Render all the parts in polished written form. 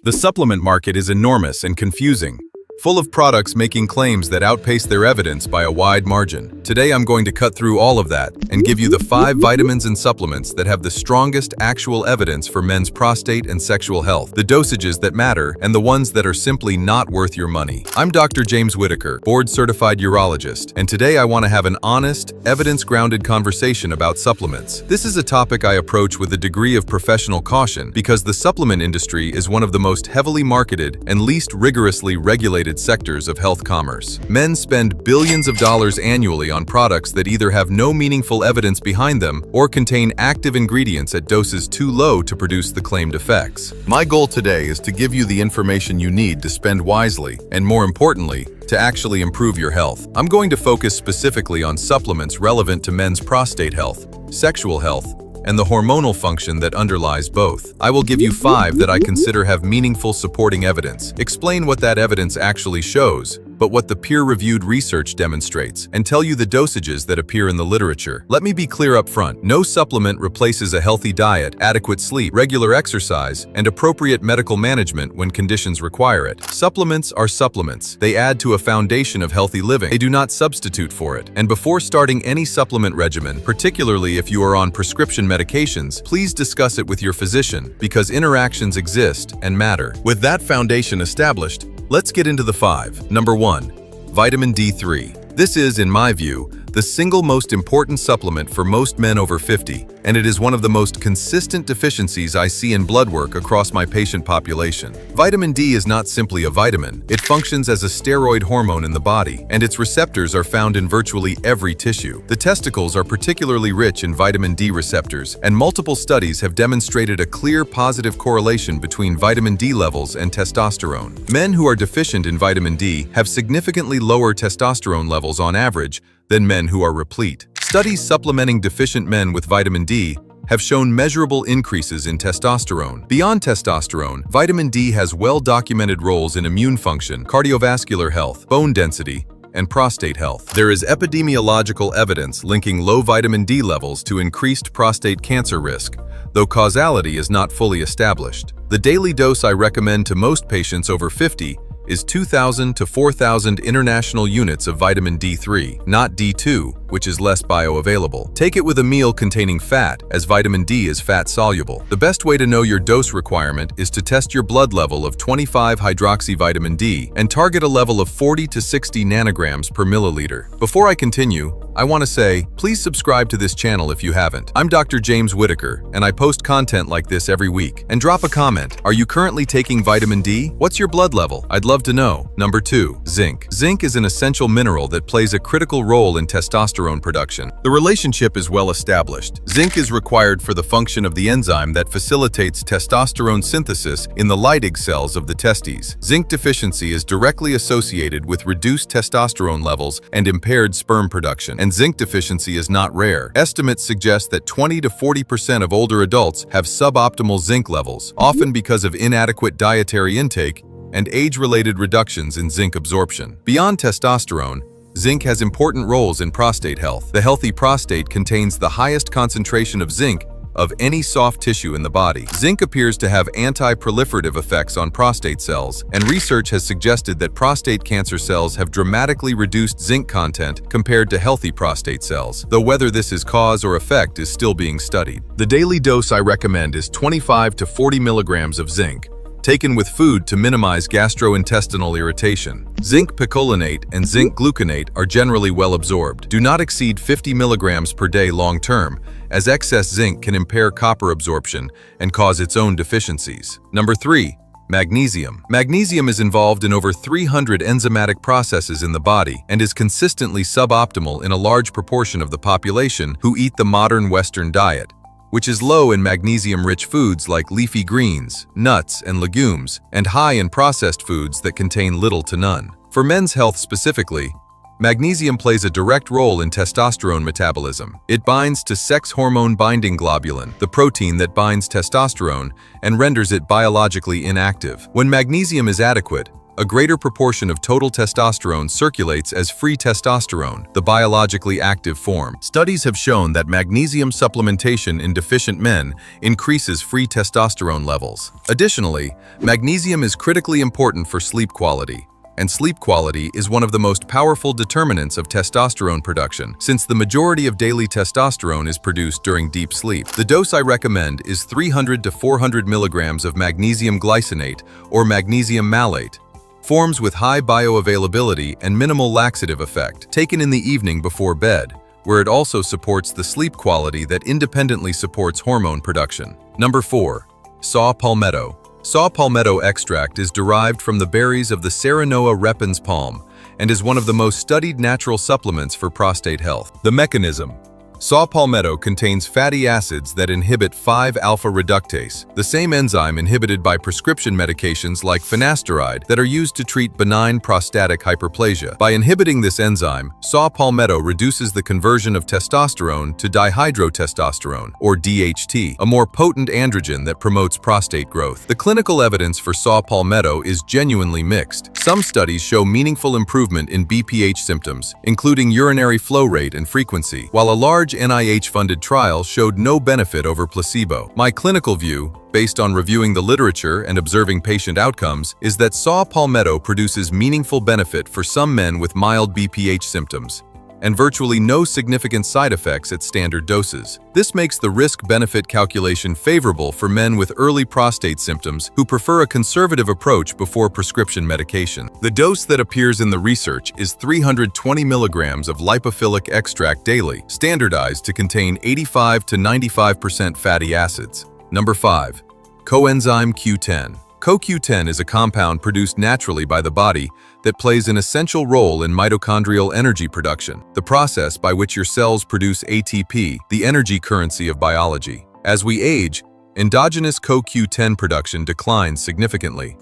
The supplement market is enormous and confusing, full of products making claims that outpace their evidence by a wide margin. Today I'm going to cut through all of that and give you the 5 vitamins and supplements that have the strongest actual evidence for men's prostate and sexual health, the dosages that matter, and the ones that are simply not worth your money. I'm Dr. James Whitaker, board-certified urologist, and today I want to have an honest, evidence-grounded conversation about supplements. This is a topic I approach with a degree of professional caution because the supplement industry is one of the most heavily marketed and least rigorously regulated sectors of health commerce. Men spend billions of dollars annually on products that either have no meaningful evidence behind them or contain active ingredients at doses too low to produce the claimed effects. My goal today is to give you the information you need to spend wisely and, more importantly, to actually improve your health. I'm going to focus specifically on supplements relevant to men's prostate health, sexual health, and the hormonal function that underlies both. I will give you 5 that I consider have meaningful supporting evidence, explain what that evidence actually shows, but what the peer-reviewed research demonstrates, and tell you the dosages that appear in the literature. Let me be clear up front. No supplement replaces a healthy diet, adequate sleep, regular exercise, and appropriate medical management when conditions require it. Supplements are supplements. They add to a foundation of healthy living. They do not substitute for it. And before starting any supplement regimen, particularly if you are on prescription medications, please discuss it with your physician because interactions exist and matter. With that foundation established, let's get into the 5. Number 1. Vitamin D3. This is, in my view, the single most important supplement for most men over 50, and it is one of the most consistent deficiencies I see in blood work across my patient population. Vitamin D is not simply a vitamin. It functions as a steroid hormone in the body, and its receptors are found in virtually every tissue. The testicles are particularly rich in vitamin D receptors, and multiple studies have demonstrated a clear positive correlation between vitamin D levels and testosterone. Men who are deficient in vitamin D have significantly lower testosterone levels on average than men who are replete. Studies supplementing deficient men with vitamin D have shown measurable increases in testosterone. Beyond testosterone, vitamin D has well-documented roles in immune function, cardiovascular health, bone density, and prostate health. There is epidemiological evidence linking low vitamin D levels to increased prostate cancer risk, though causality is not fully established. The daily dose I recommend to most patients over 50 is 2,000 to 4,000 international units of vitamin D3, not D2, which is less bioavailable. Take it with a meal containing fat, as vitamin D is fat-soluble. The best way to know your dose requirement is to test your blood level of 25-hydroxyvitamin D and target a level of 40 to 60 nanograms per milliliter. Before I continue, I want to say, please subscribe to this channel if you haven't. I'm Dr. James Whitaker, and I post content like this every week. And drop a comment. Are you currently taking vitamin D? What's your blood level? I'd love to know. Number 2. Zinc. Zinc is an essential mineral that plays a critical role in testosterone production. The relationship is well established. Zinc is required for the function of the enzyme that facilitates testosterone synthesis in the Leydig cells of the testes. Zinc deficiency is directly associated with reduced testosterone levels and impaired sperm production. And zinc deficiency is not rare. Estimates suggest that 20 to 40% of older adults have suboptimal zinc levels, often because of inadequate dietary intake and age-related reductions in zinc absorption. Beyond testosterone, zinc has important roles in prostate health. The healthy prostate contains the highest concentration of zinc of any soft tissue in the body. Zinc appears to have anti-proliferative effects on prostate cells, and research has suggested that prostate cancer cells have dramatically reduced zinc content compared to healthy prostate cells, though whether this is cause or effect is still being studied. The daily dose I recommend is 25 to 40 milligrams of zinc, taken with food to minimize gastrointestinal irritation. Zinc picolinate and zinc gluconate are generally well absorbed. Do not exceed 50 milligrams per day long-term, as excess zinc can impair copper absorption and cause its own deficiencies. Number 3. Magnesium. Magnesium is involved in over 300 enzymatic processes in the body and is consistently suboptimal in a large proportion of the population who eat the modern Western diet, which is low in magnesium-rich foods like leafy greens, nuts, and legumes, and high in processed foods that contain little to none. For men's health specifically, magnesium plays a direct role in testosterone metabolism. It binds to sex hormone binding globulin, the protein that binds testosterone, and renders it biologically inactive. When magnesium is adequate, a greater proportion of total testosterone circulates as free testosterone, the biologically active form. Studies have shown that magnesium supplementation in deficient men increases free testosterone levels. Additionally, magnesium is critically important for sleep quality, and sleep quality is one of the most powerful determinants of testosterone production, since the majority of daily testosterone is produced during deep sleep. The dose I recommend is 300 to 400 milligrams of magnesium glycinate or magnesium malate, forms with high bioavailability and minimal laxative effect, taken in the evening before bed, where it also supports the sleep quality that independently supports hormone production. Number 4. Saw palmetto. Saw palmetto extract is derived from the berries of the Serenoa repens palm and is one of the most studied natural supplements for prostate health. The mechanism. Saw palmetto contains fatty acids that inhibit 5-alpha reductase, the same enzyme inhibited by prescription medications like finasteride that are used to treat benign prostatic hyperplasia. By inhibiting this enzyme, saw palmetto reduces the conversion of testosterone to dihydrotestosterone, or DHT, a more potent androgen that promotes prostate growth. The clinical evidence for saw palmetto is genuinely mixed. Some studies show meaningful improvement in BPH symptoms, including urinary flow rate and frequency, while a large NIH-funded trial showed no benefit over placebo. My clinical view, based on reviewing the literature and observing patient outcomes, is that saw palmetto produces meaningful benefit for some men with mild BPH symptoms, and virtually no significant side effects at standard doses. This makes the risk-benefit calculation favorable for men with early prostate symptoms who prefer a conservative approach before prescription medication. The dose that appears in the research is 320 milligrams of lipophilic extract daily, standardized to contain 85 to 95% fatty acids. Number 5. Coenzyme Q10. CoQ10 is a compound produced naturally by the body that plays an essential role in mitochondrial energy production, the process by which your cells produce ATP, the energy currency of biology. As we age, endogenous CoQ10 production declines significantly.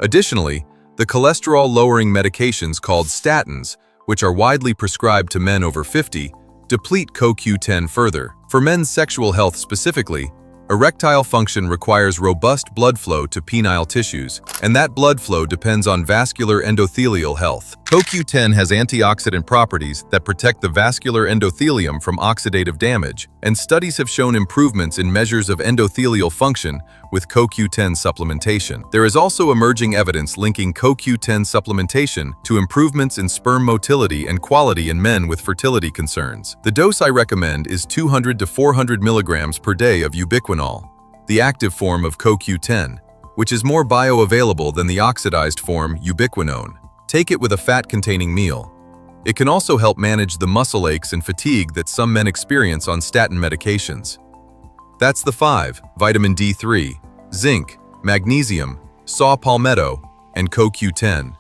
Additionally, the cholesterol-lowering medications called statins, which are widely prescribed to men over 50, deplete CoQ10 further. For men's sexual health specifically, erectile function requires robust blood flow to penile tissues, and that blood flow depends on vascular endothelial health. CoQ10 has antioxidant properties that protect the vascular endothelium from oxidative damage, and studies have shown improvements in measures of endothelial function with CoQ10 supplementation. There is also emerging evidence linking CoQ10 supplementation to improvements in sperm motility and quality in men with fertility concerns. The dose I recommend is 200 to 400 milligrams per day of ubiquinol, the active form of CoQ10, which is more bioavailable than the oxidized form ubiquinone. Take it with a fat-containing meal. It can also help manage the muscle aches and fatigue that some men experience on statin medications. That's the 5: vitamin D3, zinc, magnesium, saw palmetto, and CoQ10.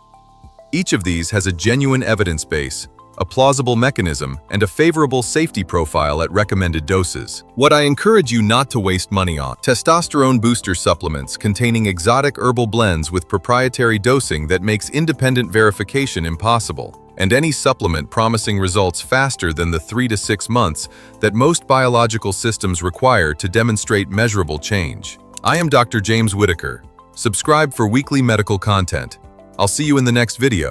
Each of these has a genuine evidence base, a plausible mechanism, and a favorable safety profile at recommended doses. What I encourage you not to waste money on: testosterone booster supplements containing exotic herbal blends with proprietary dosing that makes independent verification impossible, and any supplement promising results faster than the 3 to 6 months that most biological systems require to demonstrate measurable change. I am Dr. James Whitaker. Subscribe for weekly medical content. I'll see you in the next video.